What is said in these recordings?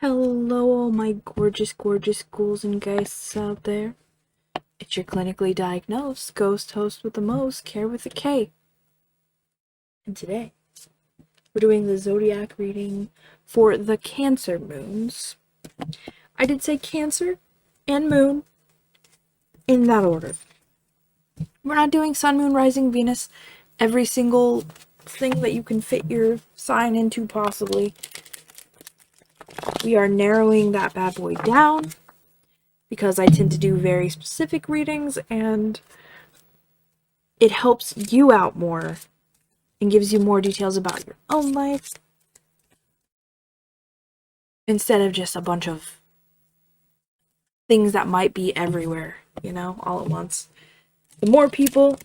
Hello, all my gorgeous, gorgeous ghouls and geists out there. It's your clinically diagnosed ghost host with the most, Care with a K. And today, we're doing the zodiac reading for the Cancer moons. I did say Cancer and Moon in that order. We're not doing Sun, Moon, Rising, Venus, every single thing that you can fit your sign into possibly. We are narrowing that bad boy down because I tend to do very specific readings and it helps you out more and gives you more details about your own life instead of just a bunch of things that might be everywhere, you know, all at once. The more people,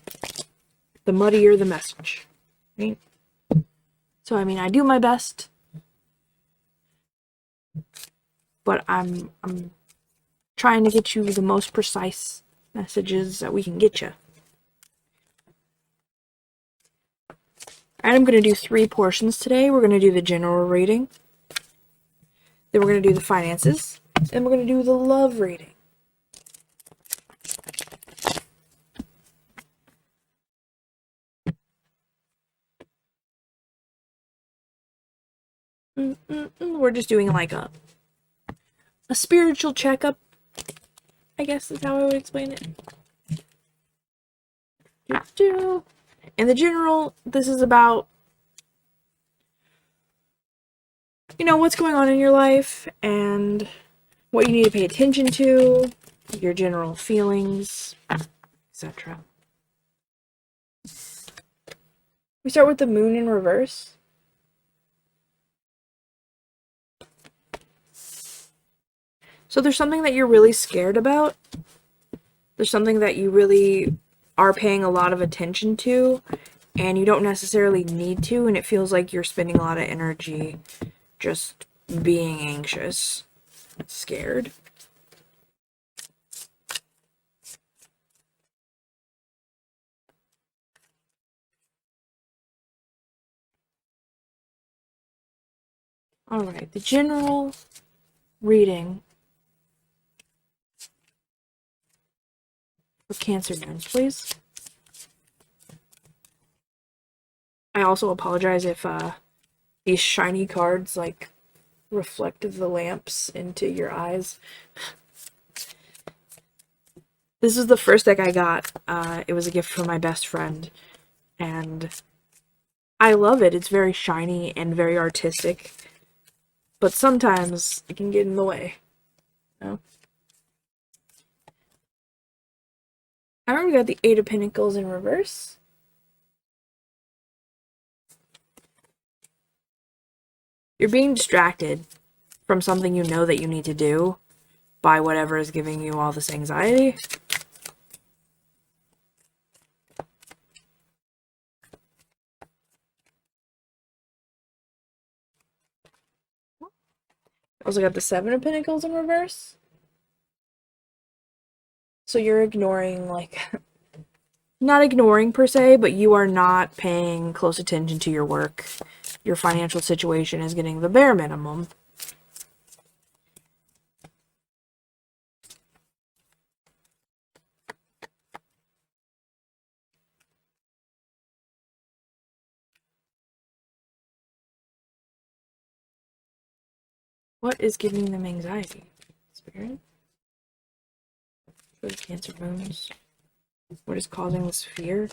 the muddier the message, right? So, I mean, I do my best, but I'm trying to get you the most precise messages that we can get you. And I'm going to do 3 portions today. We're going to do the general reading, then we're going to do the finances, and we're going to do the love reading. We're just doing like a spiritual checkup, I guess is how I would explain it. And the general, this is about, you know, what's going on in your life and what you need to pay attention to, your general feelings, etc. We start with the moon in reverse. So there's something that you're really scared about. There's something that you really are paying a lot of attention to, and you don't necessarily need to, and it feels like you're spending a lot of energy just being anxious, scared. Alright, the general reading for Cancer moons, please. I also apologize if these shiny cards like reflect the lamps into your eyes. This is the first deck I got. It was a gift from my best friend, and I love it. It's very shiny and very artistic, but sometimes it can get in the way. You know? I remember we got the 8 of Pentacles in reverse. You're being distracted from something you know that you need to do by whatever is giving you all this anxiety. Also got the 7 of Pentacles in reverse. So you're ignoring, like, not ignoring per se, but you are not paying close attention to your work. Your financial situation is getting the bare minimum. What is giving them anxiety? Spirit? For the Cancer moons. What is causing this fear?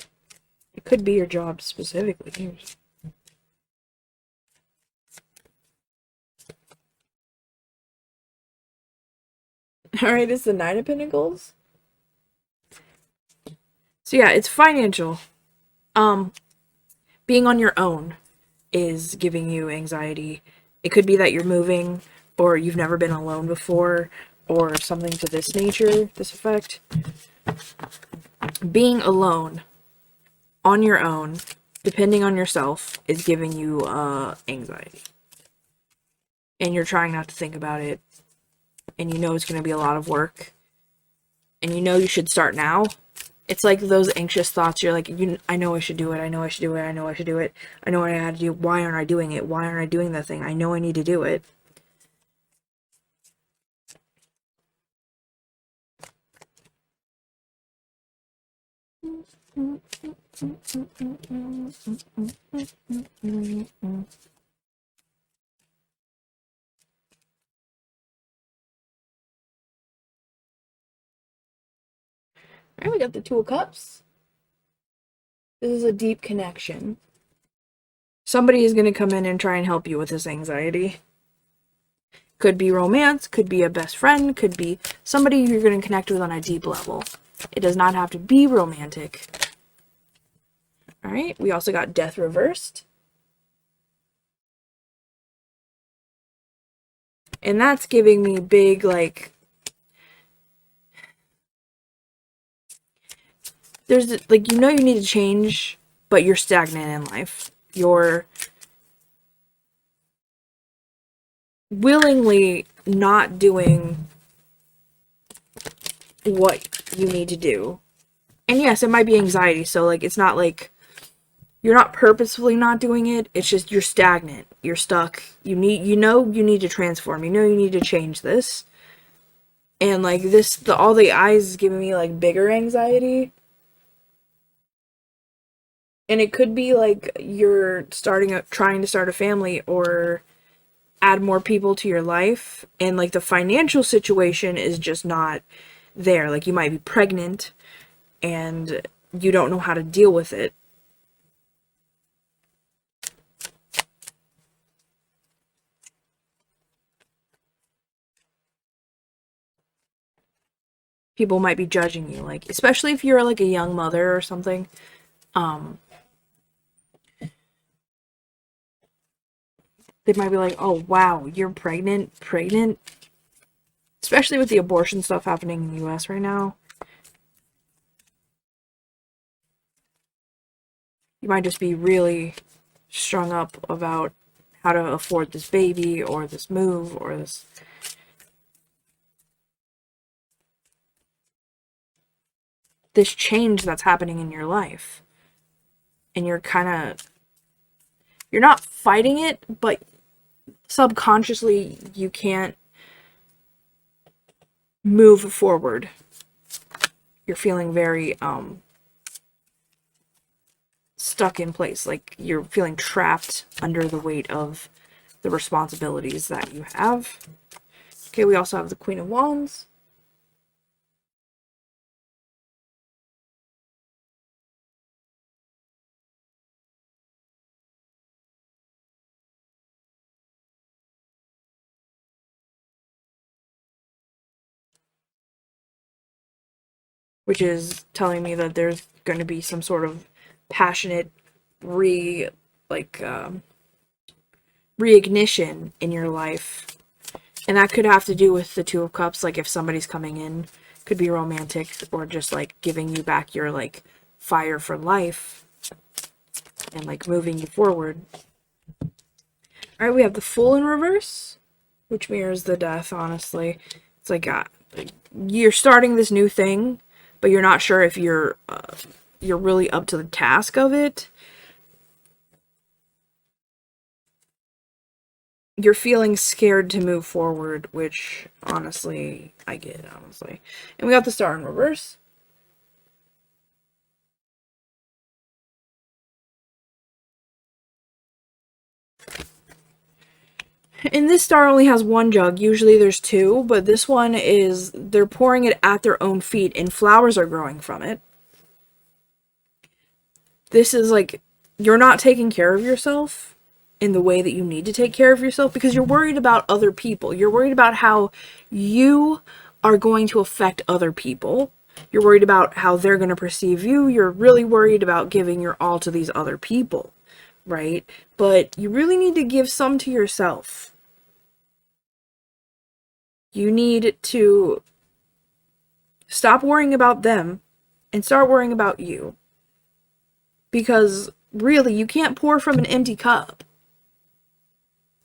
It could be your job specifically. Alright, it's the 9 of Pentacles. So yeah, it's financial. Being on your own is giving you anxiety. It could be that you're moving, or you've never been alone before, or something to this nature, this effect. Being alone, on your own, depending on yourself, is giving you anxiety. And you're trying not to think about it, and you know it's going to be a lot of work, and you know you should start now. It's like those anxious thoughts. You're like, I know I should do it. I know I should do it. I know I should do it. I know what I had to do. Why aren't I doing it? Why aren't I doing the thing? I know I need to do it. Alright, we got the Two of Cups. This is a deep connection. Somebody is going to come in and try and help you with this anxiety. Could be romance, could be a best friend, could be somebody you're going to connect with on a deep level. It does not have to be romantic. Alright, we also got Death reversed. And that's giving me big, like, there's, like, you know you need to change, but you're stagnant in life. You're willingly not doing what you need to do. And yes, it might be anxiety, so, like, it's not like you're not purposefully not doing it. It's just you're stagnant. You're stuck. You need to transform. You know you need to change this. And, like, all the eyes is giving me, like, bigger anxiety. And it could be, like, you're trying to start a family or add more people to your life. And, like, the financial situation is just not there. Like, you might be pregnant and you don't know how to deal with it. People might be judging you, like, especially if you're, like, a young mother or something. They might be like, oh, wow, you're pregnant? Especially with the abortion stuff happening in the US right now. You might just be really strung up about how to afford this baby or this move or this change that's happening in your life. And you're not fighting it, but subconsciously you can't move forward. You're feeling very stuck in place, like you're feeling trapped under the weight of the responsibilities that you have. Okay, we also have the Queen of Wands. Which is telling me that there's going to be some sort of passionate reignition in your life. And that could have to do with the Two of Cups, like if somebody's coming in, could be romantic, or just like giving you back your like fire for life and like moving you forward. Alright, we have the Fool in reverse, which mirrors the Death, honestly. It's like you're starting this new thing, but you're not sure if you're really up to the task of it. You're feeling scared to move forward, which, honestly, I get, honestly. And we got the Star in reverse. And this star only has one jug. Usually there's two, but this one is, they're pouring it at their own feet, and flowers are growing from it. This is like, you're not taking care of yourself in the way that you need to take care of yourself because you're worried about other people. You're worried about how you are going to affect other people. You're worried about how they're going to perceive you. You're really worried about giving your all to these other people, right? But you really need to give some to yourself. You need to stop worrying about them and start worrying about you. Because really, you can't pour from an empty cup.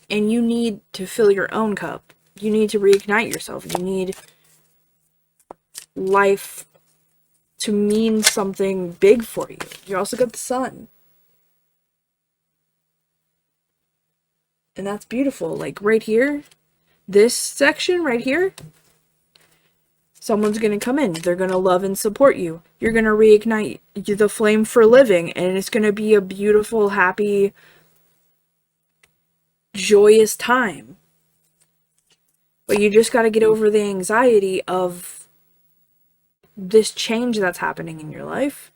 And you need to fill your own cup. You need to reignite yourself. You need life to mean something big for you. You also got the Sun. And that's beautiful. Like right here, this section right here, Someone's going to come in. They're going to love and support you. You're going to reignite the flame for living, and it's going to be a beautiful, happy, joyous time. But you just got to get over the anxiety of this change that's happening in your life.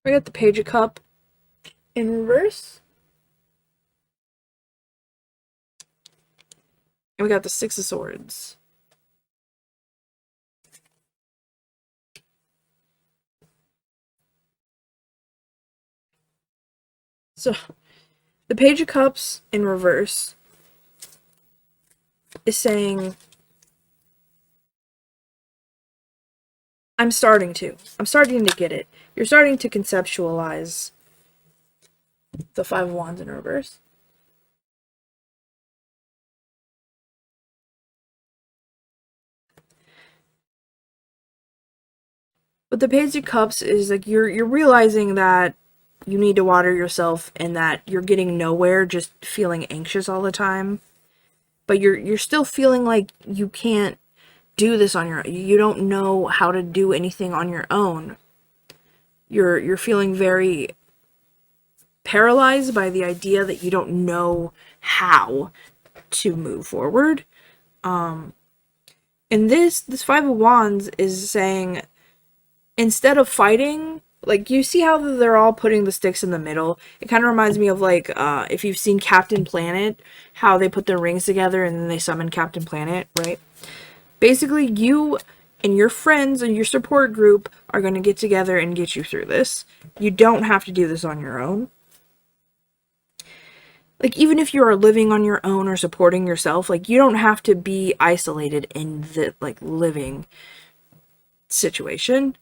We got the Page of Cups in reverse. And we got the Six of Swords. So, the Page of Cups in reverse is saying, I'm starting to get it. You're starting to conceptualize the Five of Wands in reverse. But the Page of Cups is like you're realizing that you need to water yourself and that you're getting nowhere just feeling anxious all the time. But you're still feeling like you can't do this on your own. You don't know how to do anything on your own. You're feeling very paralyzed by the idea that you don't know how to move forward. And this Five of Wands is saying, instead of fighting, like, you see how they're all putting the sticks in the middle? It kind of reminds me of, like, if you've seen Captain Planet, how they put their rings together and then they summon Captain Planet, right? Basically, you and your friends and your support group are going to get together and get you through this. You don't have to do this on your own. Like, even if you are living on your own or supporting yourself, like, you don't have to be isolated in the, like, living situation.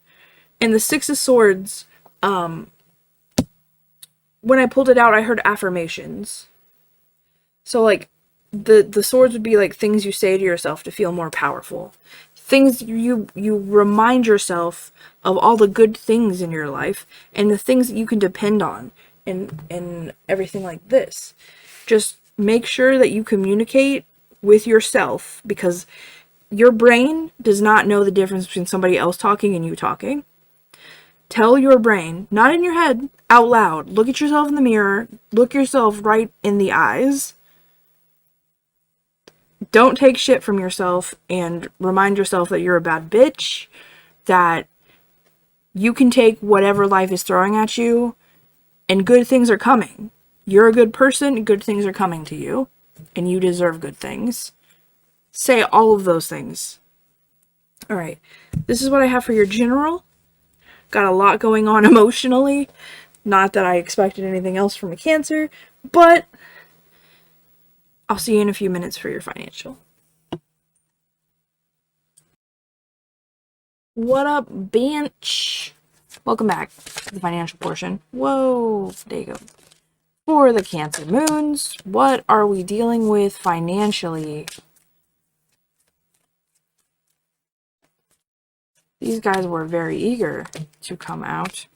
And the Six of Swords, when I pulled it out, I heard affirmations. So, like, the swords would be, like, things you say to yourself to feel more powerful. Things you remind yourself of all the good things in your life and the things that you can depend on and everything like this. Just make sure that you communicate with yourself, because your brain does not know the difference between somebody else talking and you talking. Tell your brain, not in your head, out loud. Look at yourself in the mirror. Look yourself right in the eyes. Don't take shit from yourself and remind yourself that you're a bad bitch, that you can take whatever life is throwing at you, and good things are coming. You're a good person, good things are coming to you, and you deserve good things. Say all of those things. Alright, this is what I have for your general. Got a lot going on emotionally. Not that I expected anything else from a Cancer, but I'll see you in a few minutes for your financial. What up, bench? Welcome back to the financial portion. Whoa, there you go. For the Cancer moons, what are we dealing with financially? These guys were very eager to come out.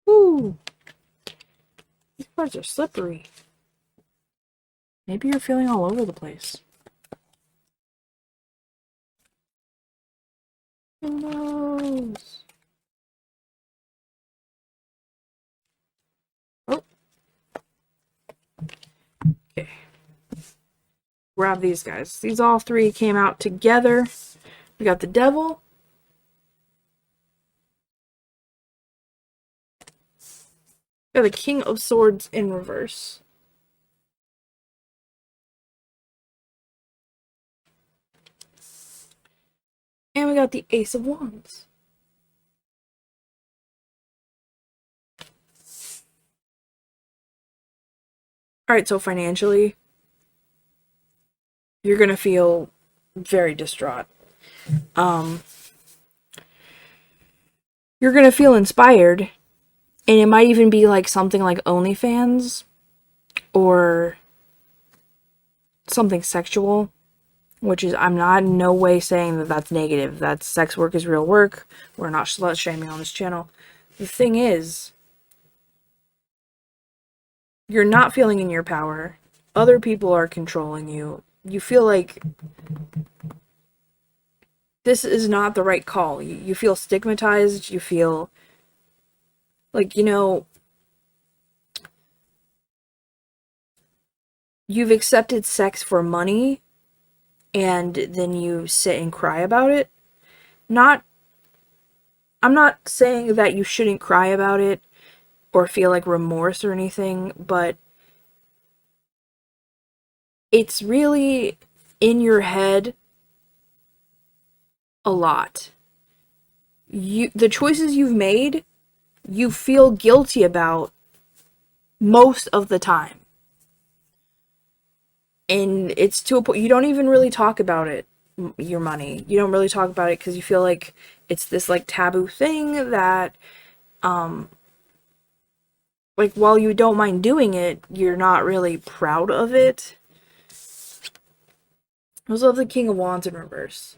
Ooh. These cards are slippery. Maybe you're feeling all over the place. Who knows? Oh. Okay. Grab these guys. These all three came out together. We got the Devil. We got the King of Swords in reverse. And we got the Ace of Wands. Alright, so financially, you're gonna feel very distraught. You're gonna feel inspired, And it might even be like something like OnlyFans or something sexual, which is, I'm not in no way saying that that's negative. That sex work is real work. We're not slut shaming on this channel. The thing is, you're not feeling in your power. Other people are controlling you. You feel like this is not the right call. You feel stigmatized. You feel like, you've accepted sex for money and then you sit and cry about it. I'm not saying that you shouldn't cry about it or feel like remorse or anything, but it's really in your head a lot. The choices you've made, you feel guilty about most of the time. And it's to a point, you don't even really talk about it, your money. You don't really talk about it because you feel like it's this like taboo thing that, like, while you don't mind doing it, you're not really proud of it. I also have the King of Wands in reverse.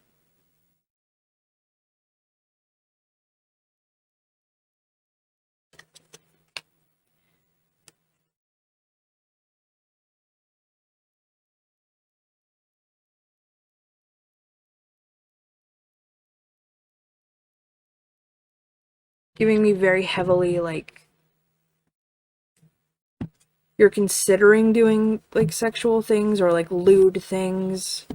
Giving me very heavily, like, you're considering doing, like, sexual things or, like, lewd things.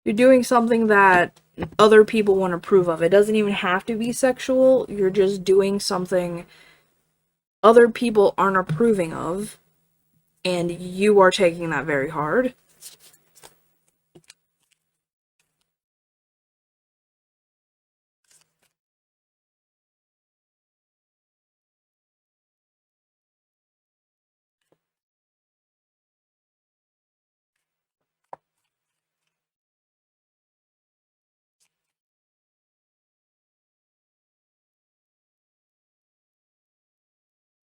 You're doing something that other people won't approve of. It doesn't even have to be sexual. You're just doing something other people aren't approving of, and you are taking that very hard.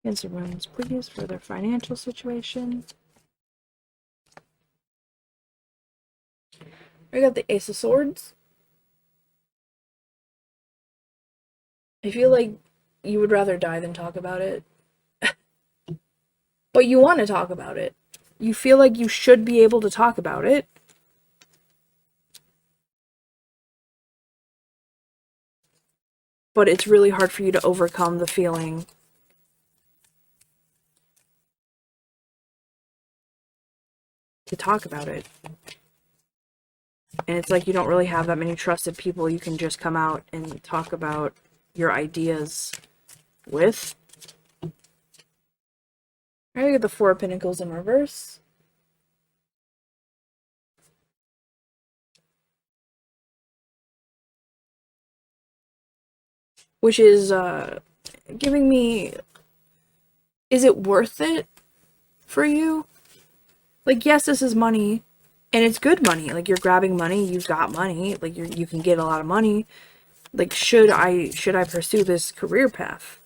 Answer women's pleas for their financial situation. I got the Ace of Swords. I feel like you would rather die than talk about it. But you want to talk about it. You feel like you should be able to talk about it. But it's really hard for you to overcome the feeling to talk about it. And it's like you don't really have that many trusted people you can just come out and talk about your ideas with. I get the Four of Pentacles in reverse. Which is giving me, is it worth it for you? Like, yes, this is money, and it's good money. Like, you're grabbing money, you've got money, like, you can get a lot of money. Like, should I pursue this career path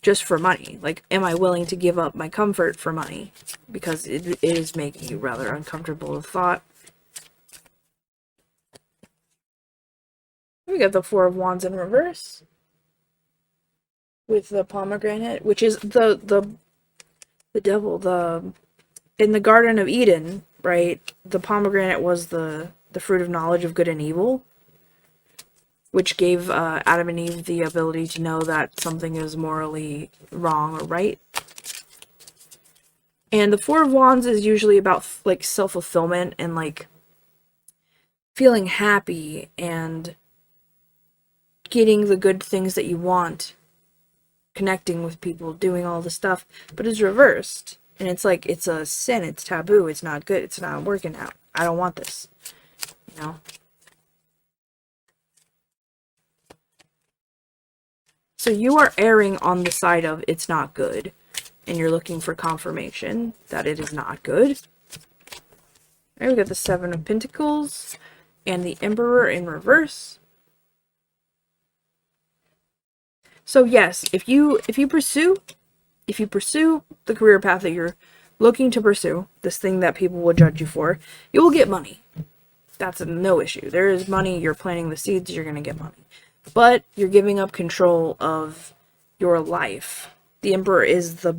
just for money? Like, am I willing to give up my comfort for money? Because it is making you rather uncomfortable with thought. We got the Four of Wands in reverse with the pomegranate, which is the devil, in the Garden of Eden, right? The pomegranate was the fruit of knowledge of good and evil, which gave Adam and Eve the ability to know that something is morally wrong or right. And the Four of Wands is usually about, like, self-fulfillment and, like, feeling happy and getting the good things that you want, connecting with people, doing all the stuff, but it's reversed. And it's like, it's a sin, it's taboo, it's not good, it's not working out. I don't want this, you know? So you are erring on the side of it's not good, and you're looking for confirmation that it is not good. Alright, we got the Seven of Pentacles and the Emperor in reverse. So yes, if you pursue the career path that you're looking to pursue, this thing that people will judge you for, you will get money. That's no issue. There is money, you're planting the seeds, you're going to get money. But you're giving up control of your life. The Emperor is the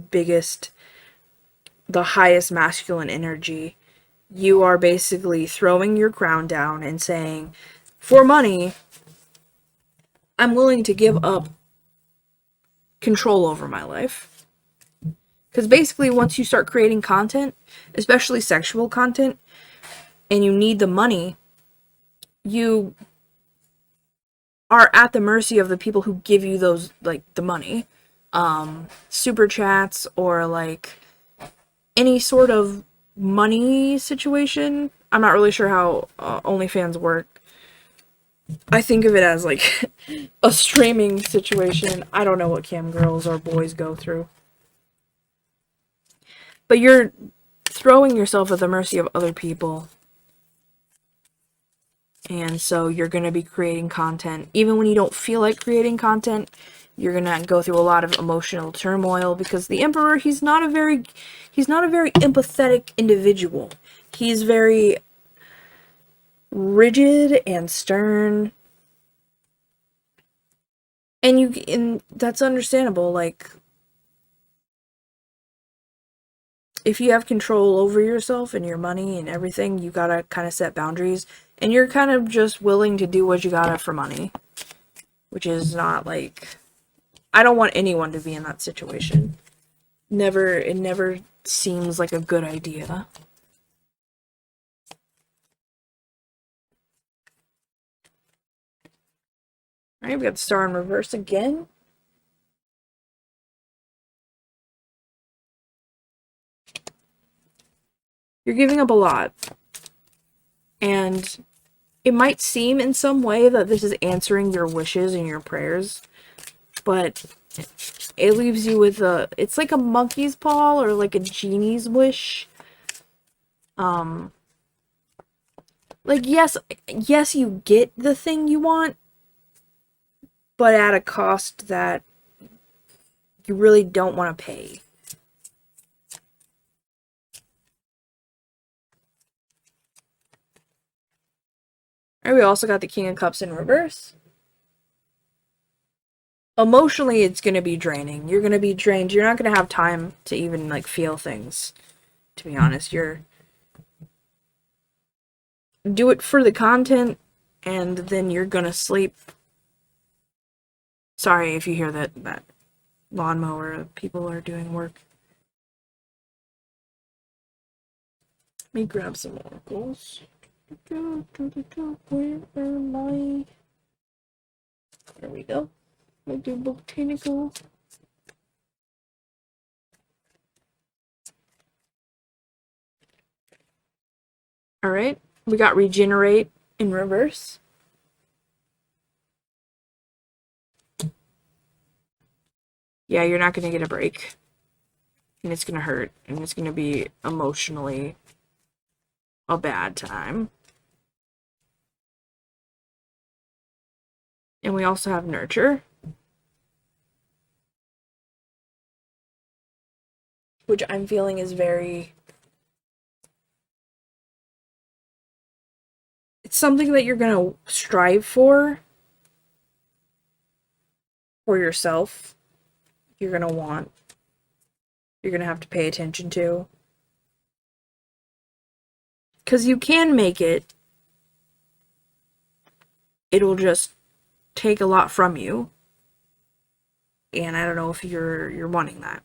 highest masculine energy. You are basically throwing your crown down and saying, for money, I'm willing to give up control over my life. Because basically, once you start creating content, especially sexual content, and you need the money, you are at the mercy of the people who give you those, like, the money. Super chats or, like, any sort of money situation. I'm not really sure how OnlyFans work. I think of it as, like, a streaming situation. I don't know what cam girls or boys go through. But you're throwing yourself at the mercy of other people. And so you're going to be creating content. Even when you don't feel like creating content, you're going to go through a lot of emotional turmoil because the Emperor, he's not a very empathetic individual. He's very rigid and stern. And that's understandable. Like, if you have control over yourself and your money and everything, you gotta kind of set boundaries. And you're kind of just willing to do what you gotta for money. Which is not, like... I don't want anyone to be in that situation. It never seems like a good idea. Alright, we got the star in reverse again. You're giving up a lot. And it might seem in some way that this is answering your wishes and your prayers, but it leaves you with it's like a monkey's paw or like a genie's wish. Like, yes, you get the thing you want, but at a cost that you really don't want to pay. And we also got the King of Cups in reverse. Emotionally, it's going to be draining. You're going to be drained. You're not going to have time to even, like, feel things, to be honest. Do it for the content, and then you're going to sleep. Sorry if you hear that lawnmower. People are doing work. Let me grab some oracles. Where am I? There we go. I do botanical. Alright, we got regenerate in reverse. Yeah, you're not going to get a break. And it's going to hurt. And it's going to be emotionally a bad time. And we also have nurture, which I'm feeling is very... It's something that you're going to strive for yourself. You're going to want. You're going to have to pay attention to. Because you can make it. It'll just take a lot from you. And I don't know if you're wanting that.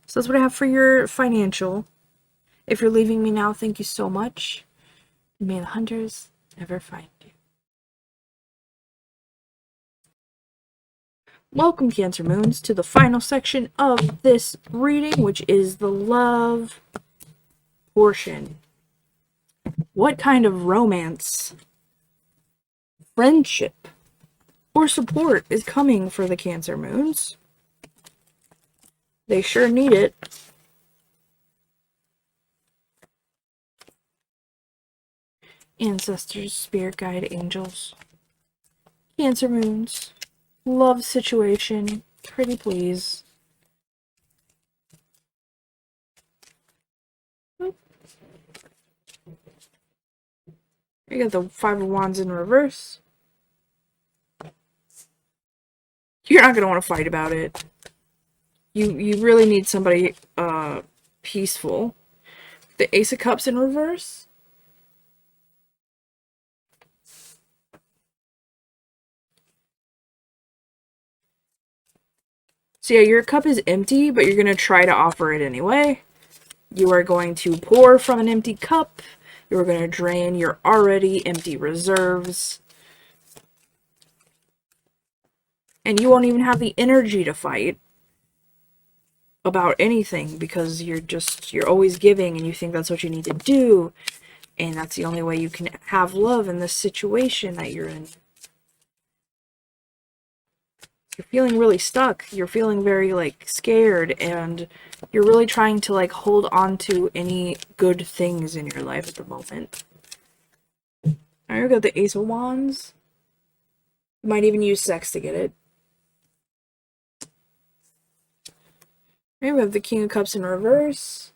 So that's what I have for your financial. If you're leaving me now, thank you so much. May the hunters never find you. Welcome, Cancer Moons, to the final section of this reading, which is the love portion. What kind of romance, friendship, or support is coming for the Cancer Moons? They sure need it. Ancestors, spirit guide, angels, Cancer Moons, love situation. Pretty please. You got the Five of Wands in reverse. You're not gonna want to fight about it. You really need somebody peaceful. The Ace of Cups in reverse. So yeah, your cup is empty, but you're gonna try to offer it anyway. You are going to pour from an empty cup. You are going to drain your already empty reserves. And you won't even have the energy to fight about anything because you're always giving and you think that's what you need to do. And that's the only way you can have love in this situation that you're in. You're feeling really stuck. You're feeling very, like, scared. And you're really trying to, like, hold on to any good things in your life at the moment. Alright, we got the Ace of Wands. You might even use sex to get it. Alright, we have the King of Cups in reverse.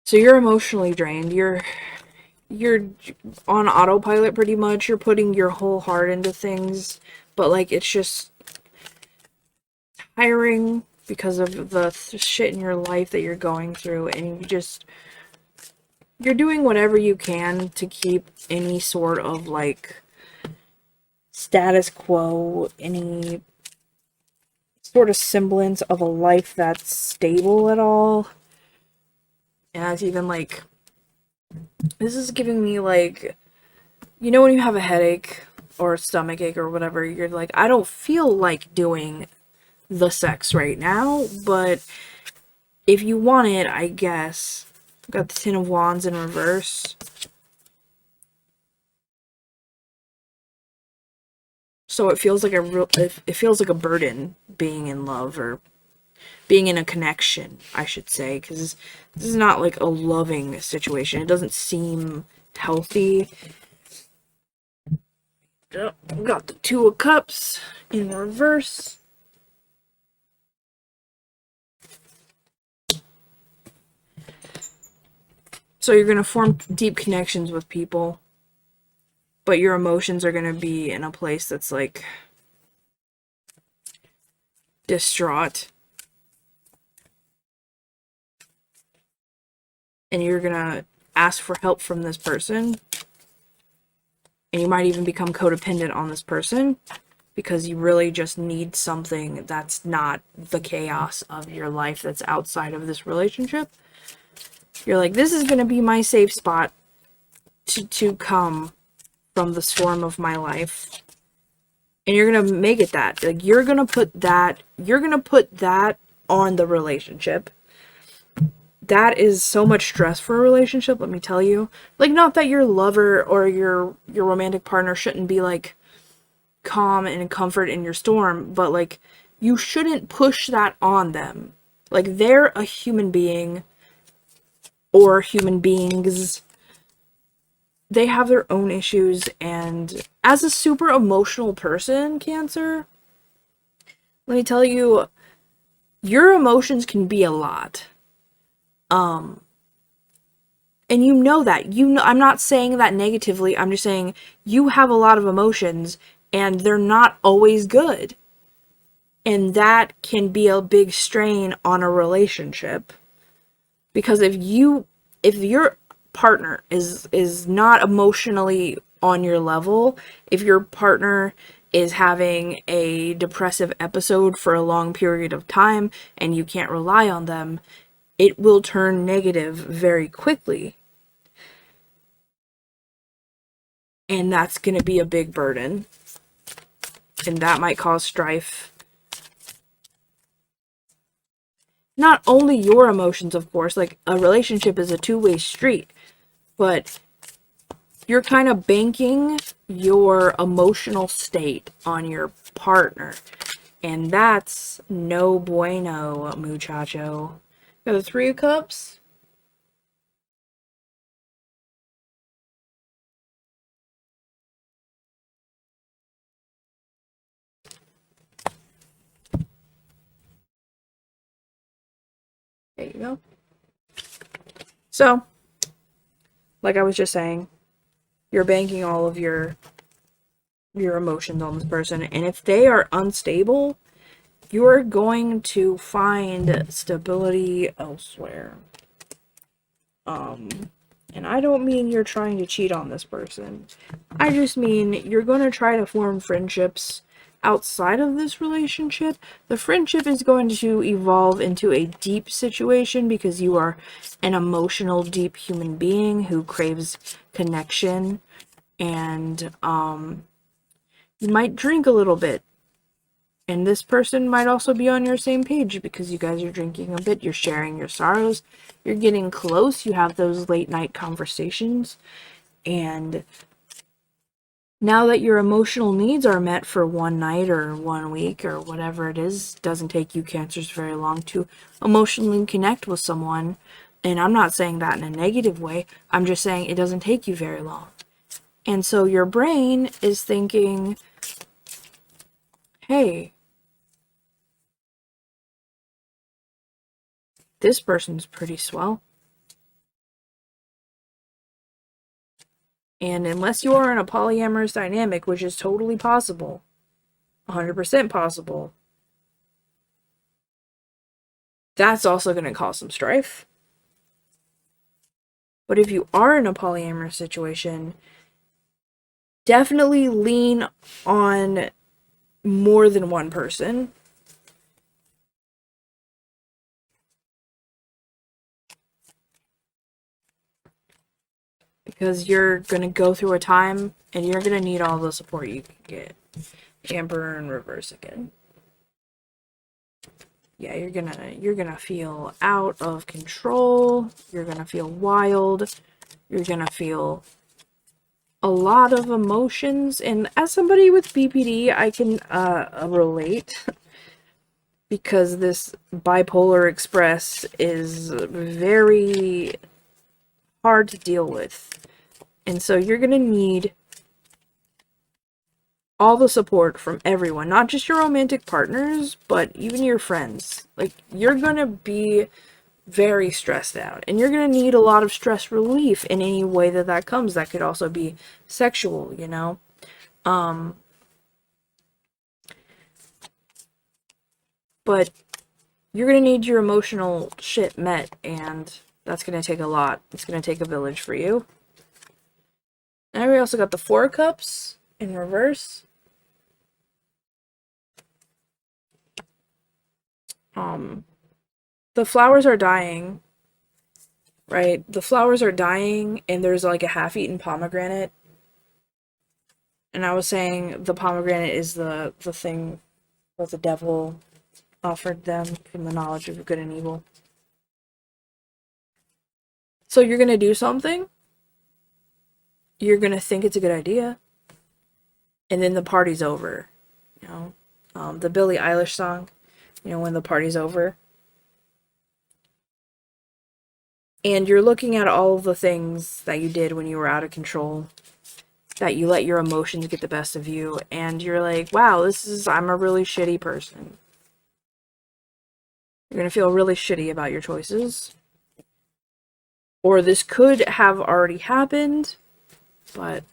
So you're emotionally drained. You're on autopilot pretty much. You're putting your whole heart into things, but like it's just tiring because of the shit in your life that you're going through, and you're doing whatever you can to keep any sort of like status quo, any sort of semblance of a life that's stable at all. And it's even like, this is giving me like, you know when you have a headache or a stomach ache or whatever, you're like, I don't feel like doing the sex right now, but if you want it, I guess. Got the Ten of Wands in reverse. So it feels like it feels like a burden being in love, or being in a connection, I should say, because this is not like a loving situation. It doesn't seem healthy. Got the Two of Cups in reverse. So you're going to form deep connections with people, but your emotions are going to be in a place that's like distraught. And you're going to ask for help from this person. And you might even become codependent on this person because you really just need something that's not the chaos of your life that's outside of this relationship. You're like, this is going to be my safe spot to come from the storm of my life. And you're going to make it that. Like, you're going to put that on the relationship. That is so much stress for a relationship, let me tell you. Like, not that your lover or your romantic partner shouldn't be, like, calm and comfort in your storm, but, like, you shouldn't push that on them. Like, they're a human being, or human beings. They have their own issues, and as a super emotional person, Cancer, let me tell you, your emotions can be a lot. And you know that. I'm not saying that negatively. I'm just saying you have a lot of emotions and they're not always good. And that can be a big strain on a relationship. Because if your partner is not emotionally on your level, if your partner is having a depressive episode for a long period of time and you can't rely on them, it will turn negative very quickly. And that's going to be a big burden. And that might cause strife. Not only your emotions, of course, like a relationship is a two-way street, but you're kind of banking your emotional state on your partner. And that's no bueno, muchacho. Got the Three of Cups. There you go. So, like I was just saying, you're banking all of your emotions on this person, and if they are unstable, you're going to find stability elsewhere. And I don't mean you're trying to cheat on this person. I just mean you're going to try to form friendships outside of this relationship. The friendship is going to evolve into a deep situation because you are an emotional, deep human being who craves connection. And, you might drink a little bit. And this person might also be on your same page because you guys are drinking a bit, you're sharing your sorrows, you're getting close, you have those late night conversations, and now that your emotional needs are met for one night or 1 week or whatever it is, doesn't take you cancers very long to emotionally connect with someone, and I'm not saying that in a negative way, I'm just saying it doesn't take you very long. And so your brain is thinking, hey, this person's pretty swell. And unless you are in a polyamorous dynamic, which is totally possible, 100% possible, that's also going to cause some strife. But if you are in a polyamorous situation, definitely lean on more than one person. Because you're going to go through a time and you're going to need all the support you can get. Amber in reverse again. Yeah, you're gonna feel out of control. You're gonna feel wild. You're gonna feel a lot of emotions. And as somebody with BPD, I can relate because this bipolar express is very hard to deal with. And so you're gonna need all the support from everyone, not just your romantic partners, but even your friends. Like, you're gonna be very stressed out, and you're gonna need a lot of stress relief in any way that that comes. That could also be sexual, you know? But you're gonna need your emotional shit met, and that's gonna take a lot. It's gonna take a village for you. And we also got the Four of Cups in reverse. The flowers are dying, right? The flowers are dying, and there's like a half-eaten pomegranate. And I was saying the pomegranate is the thing that the devil offered them from the knowledge of good and evil. So you're gonna do something, you're gonna think it's a good idea, and then the party's over. You know, the Billie Eilish song, you know, when the party's over. And you're looking at all the things that you did when you were out of control, that you let your emotions get the best of you, and you're like, wow, I'm a really shitty person. You're gonna feel really shitty about your choices. Or this could have already happened, but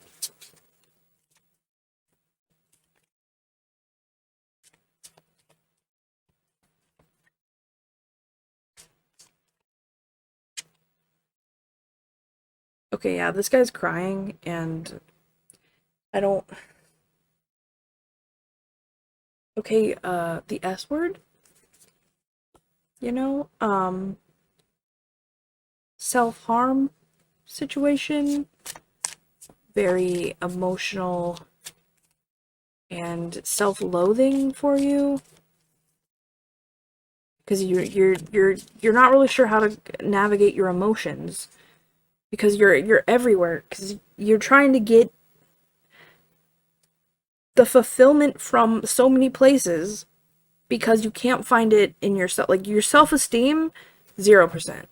okay, yeah, this guy's crying, and I don't... Okay, the S word? You know, self-harm situation, very emotional and self-loathing for you, because you're not really sure how to navigate your emotions, because you're everywhere, because you're trying to get the fulfillment from so many places because you can't find it in yourself. Like, your self-esteem 0%.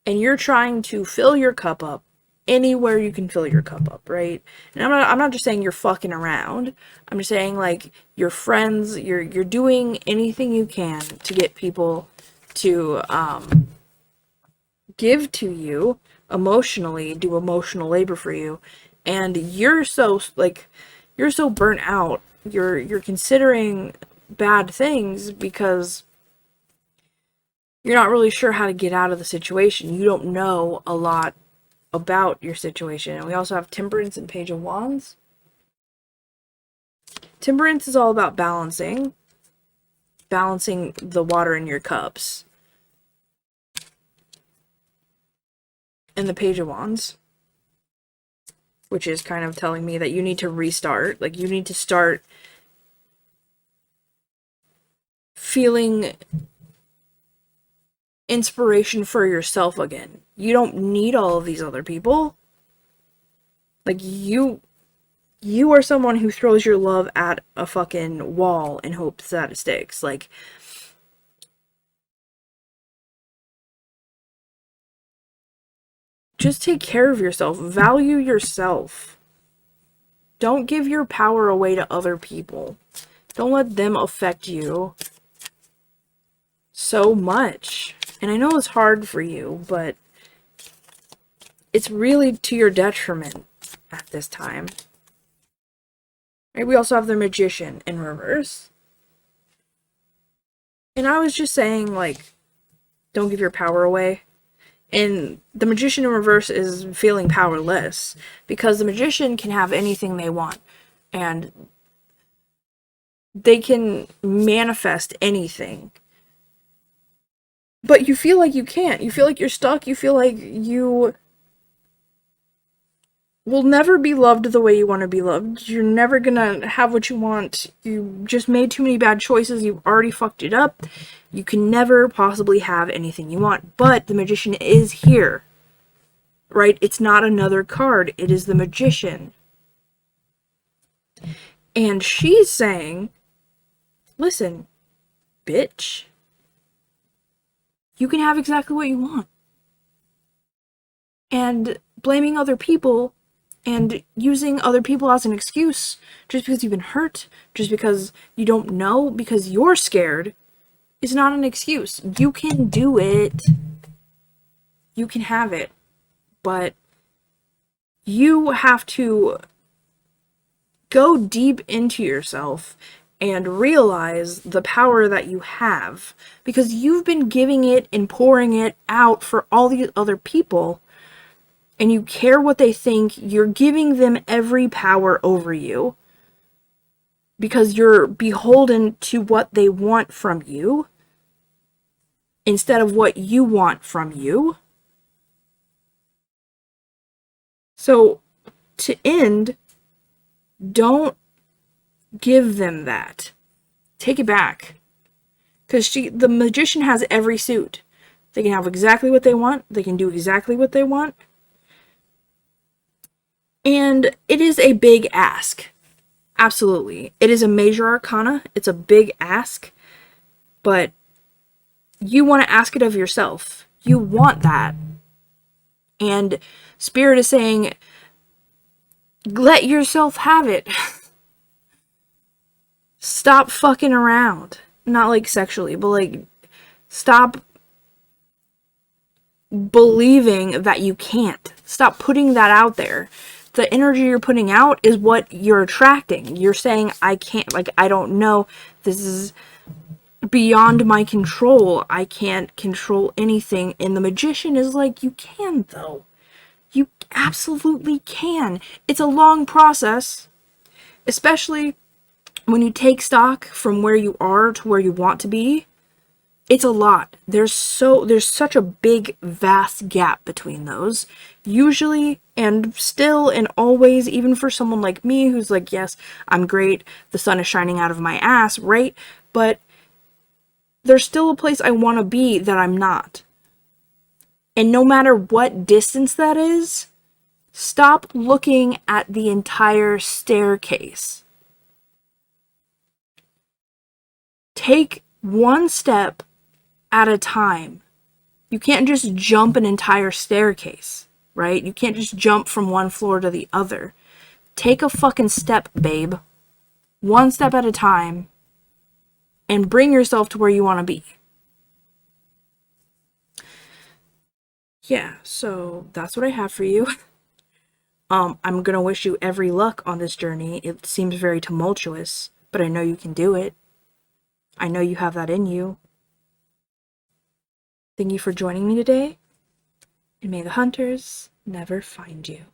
And you're trying to fill your cup up anywhere you can fill your cup up, right? And I'm not just saying you're fucking around. I'm just saying, like, your friends, you're doing anything you can to get people to give to you emotionally, do emotional labor for you, and you're so burnt out. You're considering bad things because you're not really sure how to get out of the situation. You don't know a lot about your situation. And we also have Temperance and Page of Wands. Temperance is all about balancing the water in your cups. And the Page of Wands, which is kind of telling me that you need to restart. Like, you need to start feeling inspiration for yourself again. You don't need all of these other people. Like, you are someone who throws your love at a fucking wall and hopes that it sticks. Like, just take care of yourself. Value yourself. Don't give your power away to other people. Don't let them affect you so much. And I know it's hard for you, but it's really to your detriment at this time. Right? We also have the Magician in reverse. And I was just saying, like, don't give your power away. And the Magician in reverse is feeling powerless, because the Magician can have anything they want, and they can manifest anything. But you feel like you can't. You feel like you're stuck. You feel like you will never be loved the way you want to be loved. You're never gonna have what you want. You just made too many bad choices. You've already fucked it up. You can never possibly have anything you want. But the Magician is here. Right? It's not another card. It is the Magician. And she's saying, listen, bitch, you can have exactly what you want. And blaming other people and using other people as an excuse just because you've been hurt, just because you don't know, because you're scared, is not an excuse. You can do it. You can have it. But you have to go deep into yourself and realize the power that you have, because you've been giving it and pouring it out for all these other people, and you care what they think. You're giving them every power over you because you're beholden to what they want from you instead of what you want from you. So, to end, don't give them that. Take it back. Because the Magician has every suit. They can have exactly what they want. They can do exactly what they want. And it is a big ask. Absolutely. It is a major arcana. It's a big ask. But you want to ask it of yourself. You want that. And Spirit is saying, let yourself have it. Stop fucking around. Not like sexually, but like, stop believing that you can't. Stop putting that out there. The energy you're putting out is what you're attracting. You're saying, I can't, like, I don't know. This is beyond my control. I can't control anything. And the Magician is like, you can, though. You absolutely can. It's a long process, especially when you take stock from where you are to where you want to be. It's a lot. There's such a big, vast gap between those. Usually, and still, and always, even for someone like me who's like, yes, I'm great, the sun is shining out of my ass, right? But there's still a place I want to be that I'm not. And no matter what distance that is, stop looking at the entire staircase. Take one step at a time. You can't just jump an entire staircase, right? You can't just jump from one floor to the other. Take a fucking step, babe. One step at a time. And bring yourself to where you want to be. Yeah, so that's what I have for you. I'm gonna wish you every luck on this journey. It seems very tumultuous, but I know you can do it. I know you have that in you. Thank you for joining me today, and may the hunters never find you.